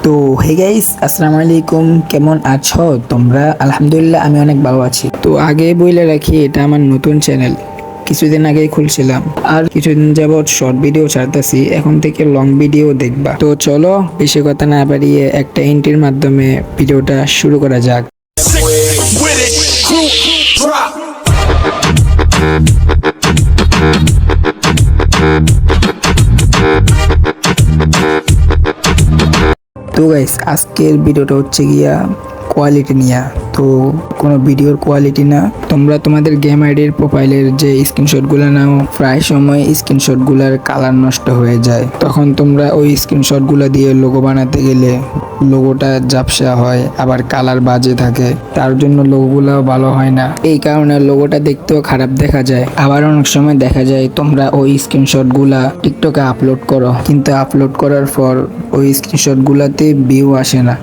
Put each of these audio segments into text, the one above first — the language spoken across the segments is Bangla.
তো হে গাইস, আসসালামু আলাইকুম। কেমন আছো তোমরা? আলহামদুলিল্লাহ, আমি অনেক ভালো আছি। তো আগে বলে রাখি, এটা আমার নতুন চ্যানেল, কিছুদিন আগেই খুলছিলাম। আর কিছুদিন যাবত শর্ট ভিডিও ছাড়তেছি, এখন থেকে লং ভিডিও দেখবা। তো চলো বেশি কথা না বাড়িয়ে একটা এন্ট্রির মাধ্যমে ভিডিওটা শুরু করা যাক। With it, crew, drop. তো গাইস, আজকের ভিডিওটা হচ্ছে গিয়া কোয়ালিটি নিয়ে। তো কোনো ভিডিওর কোয়ালিটি না, তোমরা তোমাদের গেম আইডির প্রোফাইলের যে স্ক্রিনশটগুলো নাও, প্রায় সময় স্ক্রিনশটগুলোর কালার নষ্ট হয়ে যায়। তখন তোমরা ওই স্ক্রিনশটগুলো দিয়ে লোগো বানাতে গেলে লোগোটা ঝাপসা হয়, আবার কালার বাজে থাকে, তার জন্য লোগোগুলো ভালো হয় না। এই কারণে লোগোটা দেখতেও খারাপ দেখা যায়। আবার অনেক সময় দেখা যায় তোমরা ওই স্ক্রিনশটগুলা টিকটকে আপলোড করো, কিন্তু আপলোড করার পর ওই স্ক্রিনশটগুলোতে ভিউ আসে না।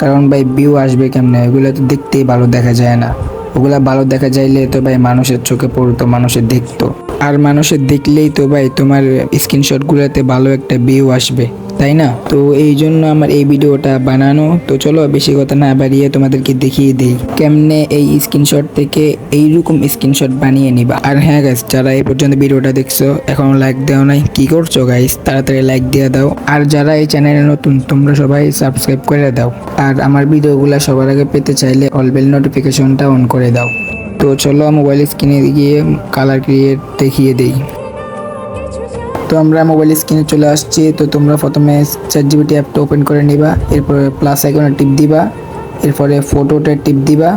কারণ ভাই, ভিউ আসবে কেমনে? এগুলো তো দেখতেই ভালো দেখা যায় না। ওগুলা ভালো দেখা যাইলে তো ভাই মানুষের চোখে পড়তো, মানুষের দেখতো। আর মানুষের দেখলেই তো ভাই তোমার স্ক্রিনশটগুলোতে ভালো একটা ভিউ আসবে, তাই না? তো এই জন্য আমার এই ভিডিওটা বানানো। তো চলো বেশি কথা না বাড়িয়ে তোমাদেরকে দেখিয়ে দিই কেমনে এই স্ক্রিনশট থেকে এইরকম স্ক্রিনশট বানিয়ে নিবা। আর হ্যাঁ গাইস, যারা এই পর্যন্ত ভিডিওটা দেখছো এখনো লাইক দেওয়া নাই, কি করছো গাইস? তাড়াতাড়ি লাইক দিয়ে দাও। আর যারা এই চ্যানেলে নতুন, তোমরা সবাই সাবস্ক্রাইব করে দাও। আর আমার ভিডিওগুলো সবার আগে পেতে চাইলে অল বেল নোটিফিকেশনটা অন করে দাও। তো চলো মোবাইল স্ক্রিনে গিয়ে কালার ক্রিয়েট দেখিয়ে দেই। তো আমরা মোবাইল স্ক্রিনে চলে আসছি। তো তোমরা প্রথমে ChatGPT অ্যাপটা ওপেন করে নিবা, এরপরে প্লাস আইকনে টিপ দিবা, এরপরে ফটোতে টিপ দিবা।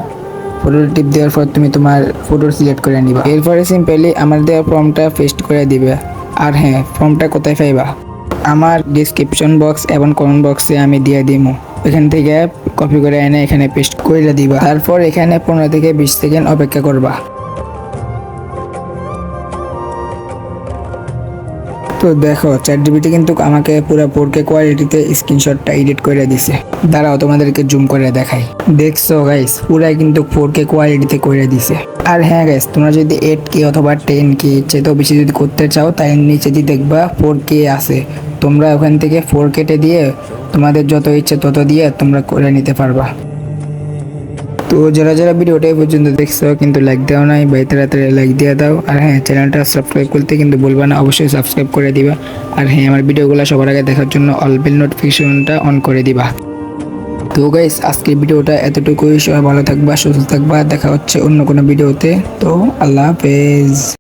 ফটোতে টিপ দেওয়ার পর তুমি তোমার ফটো সিলেক্ট করে নিবা। এরপরে সিম্পলি আমার দেওয়া ফর্মটা পেস্ট করে দিবে। আর হ্যাঁ, ফর্মটা কোথায় পাইবা? আমার ডিসক্রিপশন বক্স এবং কমেন্ট বক্সে আমি দিয়ে দিমু। এখান থেকে কপি করে এনে এখানে পেস্ট করে দিবা। তারপর এখানে 15 থেকে 20 সেকেন্ড অপেক্ষা করবা। তো দেখো, ChatGPT কিন্তু আমাকে পুরো 4K কোয়ালিটিতে স্ক্রিনশটটা এডিট করে দিছে। দাঁড়াও তোমাদেরকে জুম করে দেখাই। দেখছো গাইস, পুরাই কিন্তু 4K কোয়ালিটিতে করে দিছে। আর হ্যাঁ গাইস, তোমরা যদি 8K অথবা 10K চেয়েও বেশি যদি করতে চাও, তাই নিচে দিয়ে দেখবা 4K আছে। তোমরা ওখান থেকে 4K দিয়ে তোমাদের যত ইচ্ছে তত দিয়ে তোমরা করে নিতে পারবা। তো যারা যারা ভিডিওটা এই পর্যন্ত দেখছো কিন্তু লাইক দেওয়া নাই, ভাই তাড়াতাড়ি লাইক দিয়ে দাও। আর হ্যাঁ, চ্যানেলটা সাবস্ক্রাইব করতে কিন্তু ভুলবা না, অবশ্যই সাবস্ক্রাইব করে দিবা। আর হ্যাঁ, আমার ভিডিওগুলো সবার আগে দেখার জন্য অল বেল নোটিফিকেশনটা অন করে দিবা। তো গাইস, আজকের ভিডিওটা এতটুকুই। সবাই ভালো থাকবা, সুস্থ থাকবা। দেখা হচ্ছে অন্য কোনো ভিডিওতে। তো আল্লাহ হাফেজ।